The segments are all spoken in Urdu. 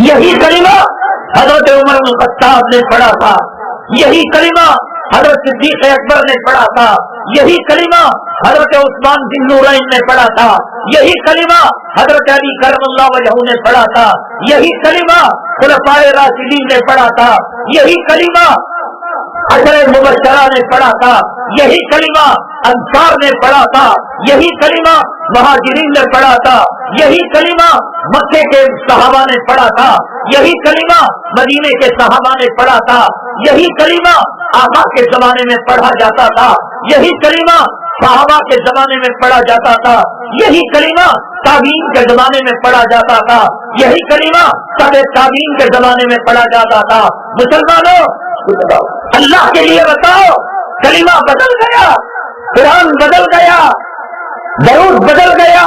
یہی کلمہ حضرت عمر بن الخطاب نے پڑھا تھا، یہی کلمہ حضرت صدیق اکبر نے پڑھا تھا، یہی کلمہ حضرت عثمان بن نورین نے پڑھا تھا، یہی کلمہ حضرت علی کرم اللہ وجہہ نے پڑھا تھا، یہی کلمہ خلفائے راشدین نے پڑھا تھا، یہی کلمہ عشرہ مبشرہ نے پڑھا تھا، یہی کلمہ انصار نے پڑھا تھا، یہی کلمہ مہاجرین نے پڑھا تھا، یہی کلمہ مکے کے صحابہ نے پڑھا تھا، یہی کلمہ مدینے کے صحابہ نے پڑھا تھا، یہی کلمہ آقا کے زمانے میں پڑھا جاتا تھا، یہی کلمہ صحابہ کے زمانے میں پڑھا جاتا تھا، یہی کلمہ تابعین کے زمانے میں پڑھا جاتا تھا، یہی کلمہ تابع تابعین کے زمانے میں پڑھا جاتا تھا۔ مسلمانوں اللہ کے لیے بتاؤ، کلمہ بدل گیا، قرآن بدل گیا، درود بدل گیا،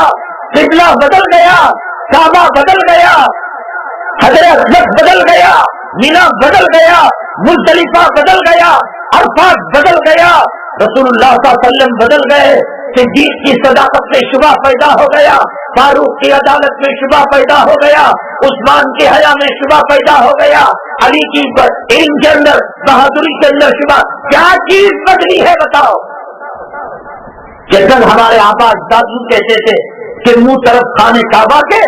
قبلہ بدل گیا، کعبہ بدل گیا، حجر اسود بدل گیا، مینا بدل گیا، مزدلفہ بدل گیا، عرفات بدل گیا، رسول اللہ صلی اللہ علیہ وسلم بدل گئے، صدیق کی صداقت میں شبہ پیدا ہو گیا، فاروق کی عدالت میں شبہ پیدا ہو گیا، عثمان کے حیا میں شبہ پیدا ہو گیا، علی کی علم کے اندر، بہادری کے اندر شبہ، کیا چیز بدلی ہے بتاؤ؟ کہ جب ہمارے آبا اجداد کہتے تھے کہ منہ طرف خانے کعبہ کے،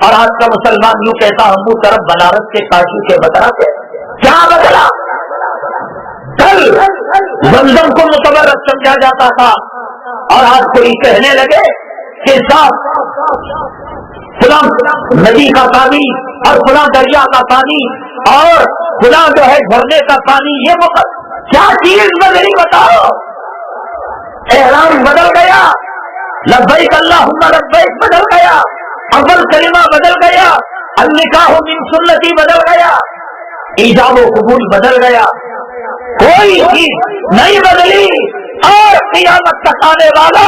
اور آج کا مسلمان یوں کہتا ہوں منہ طرف بنارس کے، کاشی کے، بترا کے، کیا بدلا؟ کل زمزم کو متبرک سمجھا جاتا تھا، اور آج کوئی کہنے لگے کہ صاحب فلاں ندی کا پانی اور فلاں دریا کا پانی اور فلاں جو ہے جھرنے کا پانی، یہ کیا چیز بدلی بتاؤ؟ احرام بدل گیا، لبیک اللہم لبیک بدل گیا، اول کلمہ بدل گیا، النکاح من سنتی بدل گیا، ایجاب و قبول بدل گیا، کوئی چیز نہیں بدلی، اور قیامت تک آنے والا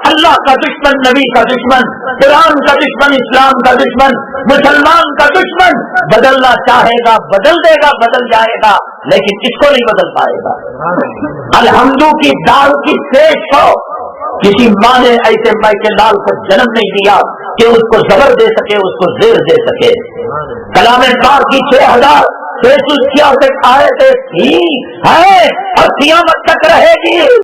اللہ کا دشمن، نبی کا دشمن، قرآن کا دشمن، اسلام کا دشمن، مسلمان کا دشمن بدلنا چاہے گا بدل دے گا، بدل جائے گا، لیکن اس کو نہیں بدل پائے گا۔ الحمدو کی دال کی سیج کو کسی ماں نے ایسے مائی کے لال کو جنم نہیں دیا کہ اس کو زبر دے سکے، اس کو زیر دے سکے۔ کلام پاک کی 6000 آیتیں تھی، ہے اور قیامت تک رہے گی۔